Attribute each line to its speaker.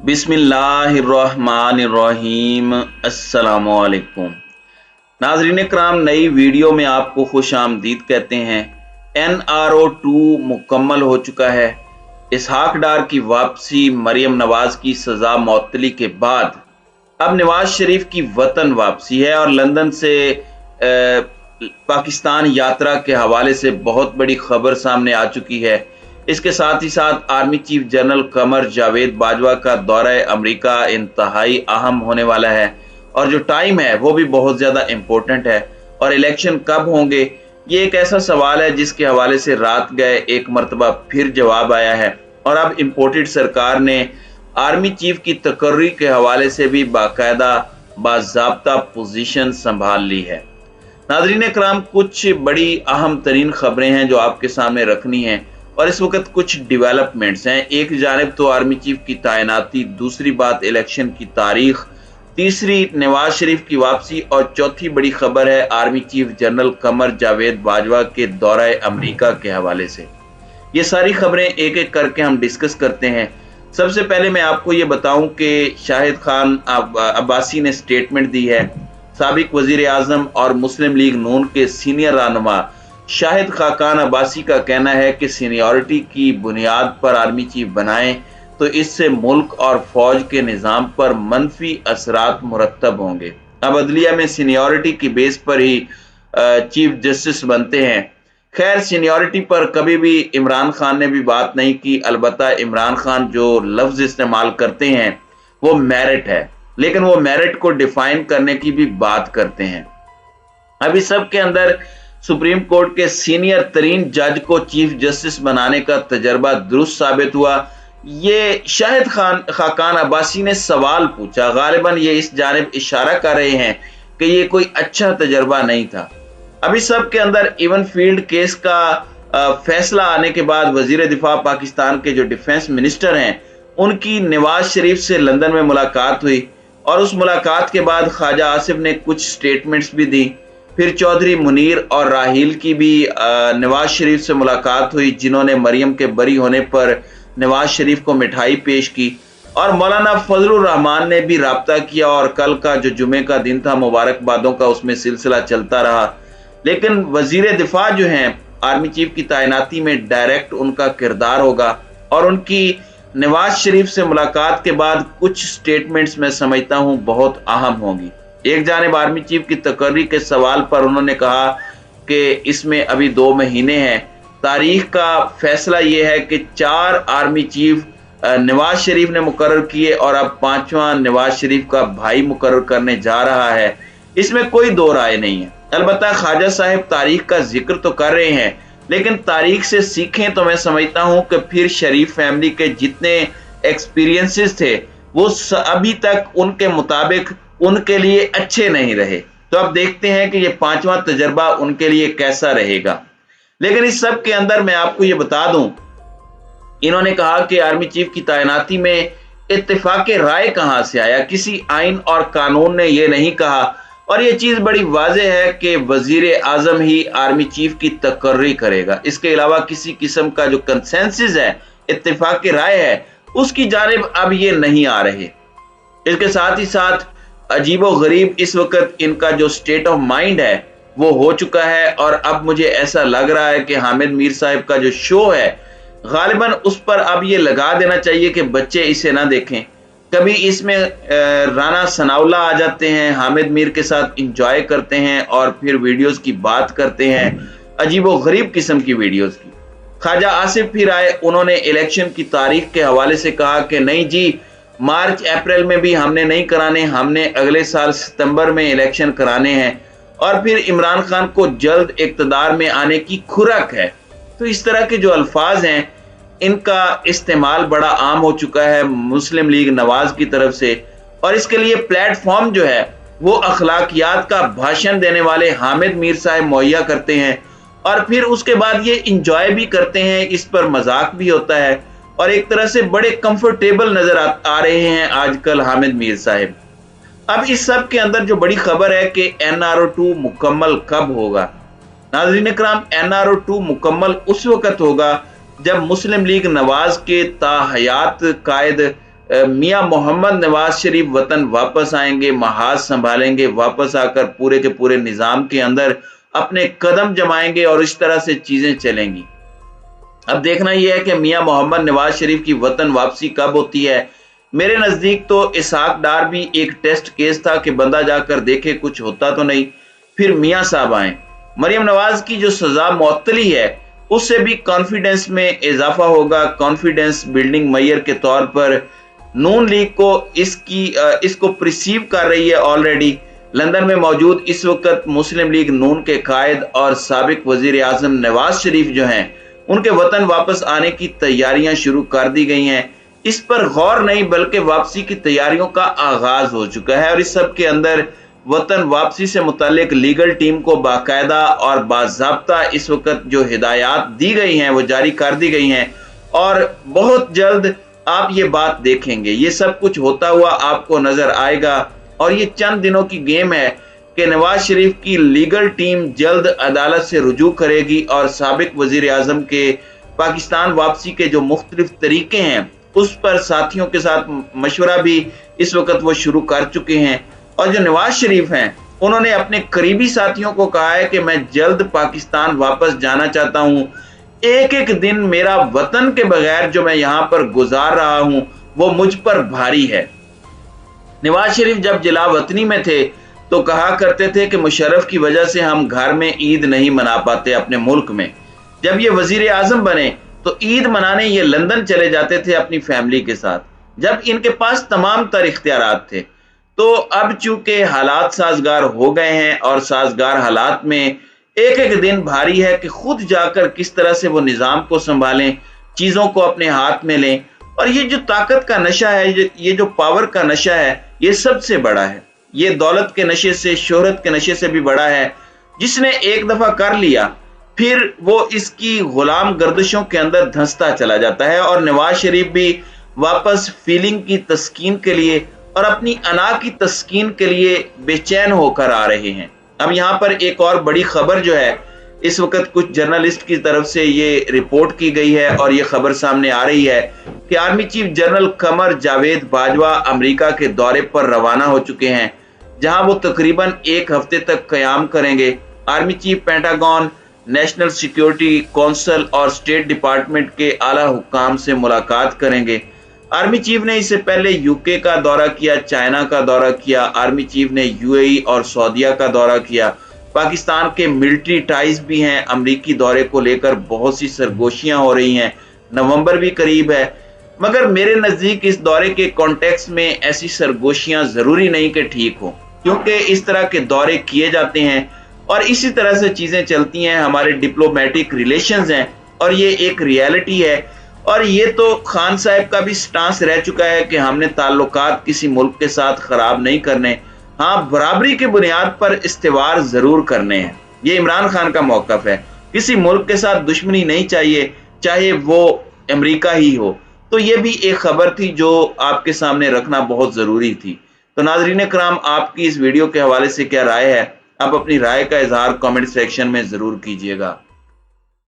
Speaker 1: बिस्मिल्लाहिर्रहमानिर्रहीम। अस्सलामुअलैकुम नाज़रीन कराम, नई वीडियो में आपको खुश आमदीद कहते हैं। NRO-2 मुकम्मल हो चुका है। इसहाक डार की वापसी, मरियम नवाज की सज़ा मअतली के बाद अब नवाज शरीफ की वतन वापसी है और लंदन से पाकिस्तान यात्रा के हवाले से बहुत बड़ी खबर सामने आ चुकी है। इसके साथ ही साथ army chief general Qamar Javed Bajwa का दौरा अमेरिका इंतहाई अहम होने वाला है और जो टाइम है वो भी बहुत ज़्यादा इम्पोर्टेंट है। और इलेक्शन कब होंगे, ये एक ऐसा सवाल है जिसके हवाले से रात गए एक मरतबा फिर जवाब आया है और अब इम्पोर्टेड सरकार ने आर्मी चीफ की तकर्री के हवाले से भी बाकायदा बाज़ाब्ता पोजीशन संभाल ली है। नाज़रीन कराम, कुछ बड़ी अहम तरीन खबरें हैं जो आपके सामने रखनी हैं और इस वक्त कुछ डेवलपमेंट्स हैं। एक जानिब तो आर्मी चीफ की तैनाती, दूसरी बात इलेक्शन की तारीख, तीसरी नवाज शरीफ की वापसी और चौथी बड़ी खबर है army chief general Qamar Javed Bajwa के दौरा अमेरिका के हवाले से। ये सारी खबरें एक एक करके हम डिस्कस करते हैं। सबसे पहले मैं आपको ये बताऊं कि शाहिद खान अब्बासी ने स्टेटमेंट दी है। साबिक वजीर आजम और मुस्लिम लीग नून के सीनियर रहनुमा शाहिद खाकान अब्बासी का कहना है कि सीनियरिटी की बुनियाद पर आर्मी चीफ बनाएं तो इससे मुल्क और फौज के निज़ाम पर मनफी असरात मुरतब होंगे। अब अदलिया में सीनियरिटी की बेस पर ही चीफ जस्टिस बनते हैं। खैर, सीनियरिटी पर कभी भी इमरान खान ने भी बात नहीं की। अलबत्ता इमरान खान जो लफ्ज इस्तेमाल करते हैं वो मेरिट है, लेकिन वो मेरिट को डिफाइन करने की भी बात करते हैं। अभी सब के अंदर सुप्रीम कोर्ट के सीनियर तरीन जज को चीफ जस्टिस बनाने का तजर्बा दुरुस्त साबित हुआ। ये शाहिद खाकान अब्बासी ने सवाल पूछा, गालिबन ये इस जानिब इशारा कर रहे हैं कि ये कोई अच्छा तजर्बा नहीं था। अभी सब के अंदर इवन फील्ड केस का फैसला आने के बाद वजीर दिफा पाकिस्तान के जो डिफेंस मिनिस्टर हैं उनकी नवाज शरीफ से लंदन में मुलाकात हुई और उस मुलाकात के बाद ख्वाजा आसिफ ने कुछ स्टेटमेंट्स भी दी। फिर चौधरी मुनीर और राहील की भी नवाज शरीफ से मुलाकात हुई, जिन्होंने मरियम के बरी होने पर नवाज शरीफ को मिठाई पेश की। और मौलाना फजलुर रहमान ने भी राब्ता किया और कल का जो जुमे का दिन था, मुबारकबादों का उसमें सिलसिला चलता रहा। लेकिन वजीर दिफा जो हैं आर्मी चीफ की तैनाती में डायरेक्ट उनका किरदार होगा और उनकी नवाज शरीफ से मुलाकात के बाद कुछ स्टेटमेंट्स मैं समझता हूँ बहुत अहम होंगी। एक जानिब आर्मी चीफ की तकर्री के सवाल पर उन्होंने कहा कि इसमें अभी 2 महीने हैं। तारीख का फैसला ये है कि 4 आर्मी चीफ नवाज शरीफ ने मुकर्रर किए और अब 5वां नवाज शरीफ का भाई मुकर्रर करने जा रहा है। इसमें कोई दो राय नहीं है। अलबत्ता ख्वाजा साहब तारीख का जिक्र तो कर रहे हैं, लेकिन तारीख से सीखें तो मैं समझता हूं कि फिर शरीफ फैमिली के जितने एक्सपीरियंसेस थे वो अभी तक उनके मुताबिक उनके लिए अच्छे नहीं रहे। तो अब देखते हैं कि ये 5वां तजर्बा उनके लिए कैसा रहेगा। लेकिन इस सब के अंदर मैं आपको ये बता दूं, इन्होंने कहा कि आर्मी चीफ की तैनाती में इत्तेफाक राय कहां से आया, किसी आइन और कानून ने ये नहीं कहा। और ये चीज बड़ी वाज़ेह है कि वजीर आजम ही आर्मी चीफ की तकर्री करेगा। इसके अलावा किसी किस्म का जो कंसेंसस है, इत्तेफाक राय है, उसकी जानिब अब ये नहीं आ रहे। इसके साथ ही साथ अजीबो गरीब इस वक्त इनका जो स्टेट ऑफ माइंड है वो हो चुका है और अब मुझे ऐसा लग रहा है कि हामिद मीर साहब का जो शो है गालिबन उस पर अब ये लगा देना चाहिए कि बच्चे इसे ना देखें। कभी इसमें राना सनाउल्लाह आ जाते हैं, हामिद मीर के साथ इंजॉय करते हैं और फिर वीडियोस की बात करते हैं, अजीबो गरीब किस्म की वीडियोस की। ख्वाजा आसिफ फिर आए, उन्होंने इलेक्शन की तारीख के हवाले से कहा कि नहीं जी, मार्च अप्रैल में भी हमने नहीं कराने, हमने अगले साल सितंबर में इलेक्शन कराने हैं। और फिर इमरान खान को जल्द इक़्तिदार में आने की खुराक है। तो इस तरह के जो अल्फाज हैं इनका इस्तेमाल बड़ा आम हो चुका है मुस्लिम लीग नवाज की तरफ से और इसके लिए प्लेटफॉर्म जो है वो अखलाकियात का भाषण देने वाले हामिद मीर साहब मुहैया करते हैं और फिर उसके बाद ये इंजॉय भी करते हैं, इस पर मजाक भी होता है और एक तरह से बड़े कंफर्टेबल नजर आ रहे हैं आजकल हामिद मीर साहब। अब इस सब के अंदर जो बड़ी खबर है कि NRO-2 मुकम्मल कब होगा। नाज़रीन कराम, NRO-2 मुकम्मल उस वक्त होगा जब मुस्लिम लीग नवाज के ताहयात कायद मियां मोहम्मद नवाज शरीफ वतन वापस आएंगे, महाज संभालेंगे, वापस आकर पूरे के पूरे निजाम के अंदर अपने कदम जमाएंगे और इस तरह से चीजें चलेंगी। अब देखना यह है कि मियां मोहम्मद नवाज शरीफ की वतन वापसी कब होती है। मेरे नजदीक तो इसहाक डार भी एक टेस्ट केस था कि बंदा जाकर देखे कुछ होता तो नहीं, फिर मियां साहब आए। मरियम नवाज की जो सजा मुअत्तली है उससे भी कॉन्फिडेंस में इजाफा होगा, कॉन्फिडेंस बिल्डिंग मैयर के तौर पर नून लीग को इसको प्रिसीव कर रही है। ऑलरेडी लंदन में मौजूद इस वक्त मुस्लिम लीग नून के कायद और साबिक वजीर आजम नवाज शरीफ जो हैं उनके वतन वापस आने की तैयारियां शुरू कर दी गई हैं। इस पर गौर नहीं बल्कि वापसी की तैयारियों का आगाज हो चुका है और इस सब के अंदर वतन वापसी से मुतालिक लीगल टीम को बाकायदा और बाज़ाब्ता इस वक्त जो हिदायत दी गई हैं वो जारी कर दी गई हैं और बहुत जल्द आप ये बात देखेंगे, ये सब कुछ होता हुआ आपको नजर आएगा। और ये चंद दिनों की गेम है कि नवाज शरीफ की लीगल टीम जल्द अदालत से रुजू करेगी और साबिक वजीर आजम के पाकिस्तान वापसी के जो मुख्तलिफ तरीके हैं उस पर साथियों के साथ मशवरा भी इस वक्त वो शुरू कर चुके हैं। और जो नवाज शरीफ हैं उन्होंने अपने करीबी साथियों को कहा है कि मैं जल्द पाकिस्तान वापस जाना चाहता हूं, एक एक दिन मेरा वतन के बगैर जो मैं यहां पर गुजार रहा हूं वो मुझ पर भारी है। नवाज शरीफ जब जिला वतनी में थे तो कहा करते थे कि मुशर्रफ की वजह से हम घर में ईद नहीं मना पाते अपने मुल्क में। जब ये वजीर आजम बने तो ईद मनाने ये लंदन चले जाते थे अपनी फैमिली के साथ, जब इनके पास तमाम तर इख्तियारात थे। तो अब चूंकि हालात साजगार हो गए हैं और साजगार हालात में एक एक दिन भारी है कि खुद जाकर किस तरह से वो निजाम को संभालें, चीजों को अपने हाथ में लें। और ये जो ताकत का नशा है, ये जो पावर का नशा है, ये सबसे बड़ा है। ये दौलत के नशे से, शोहरत के नशे से भी बड़ा है। जिसने एक दफा कर लिया फिर वो इसकी गुलाम गर्दिशों के अंदर धंसता चला जाता है। और नवाज शरीफ भी वापस फीलिंग की तस्कीन के लिए और अपनी अना की तस्कीन के लिए बेचैन होकर आ रहे हैं। अब यहाँ पर एक और बड़ी खबर जो है इस वक्त कुछ जर्नलिस्ट की तरफ से ये रिपोर्ट की गई है और ये खबर सामने आ रही है कि army chief general Qamar Javed Bajwa America के दौरे पर रवाना हो चुके हैं, जहां वो तकरीबन एक हफ्ते तक कयाम करेंगे। Army chief pentagon, national security council और स्टेट डिपार्टमेंट के आला हुक्काम से मुलाकात करेंगे। आर्मी चीफ ने इससे पहले यूके का दौरा किया, चाइना का दौरा किया, आर्मी चीफ ने यूएई और सऊदीया का दौरा किया। पाकिस्तान के मिलिट्री टाइज भी हैं, अमरीकी दौरे को लेकर बहुत सी सरगोशियां हो रही हैं, नवंबर भी करीब है। मगर मेरे नजदीक इस दौरे के कॉन्टेक्स्ट में ऐसी सरगोशियां जरूरी नहीं कि ठीक हो, क्योंकि इस तरह के दौरे किए जाते हैं और इसी तरह से चीजें चलती हैं। हमारे डिप्लोमेटिक रिलेशंस हैं और ये एक रियलिटी है। और ये तो खान साहब का भी स्टांस रह चुका है कि हमने ताल्लुकात किसी मुल्क के साथ खराब नहीं करने, हाँ बराबरी की बुनियाद पर इस्तेवार जरूर करने हैं। ये इमरान खान का मौकफ है, किसी मुल्क के साथ दुश्मनी नहीं चाहिए, चाहे वो अमेरिका ही हो। तो ये भी एक खबर थी जो आपके सामने रखना बहुत जरूरी थी। तो नाजरीन कराम, आपकी इस वीडियो के हवाले से क्या राय है? आप अपनी राय का इजहार कमेंट सेक्शन में जरूर कीजिएगा।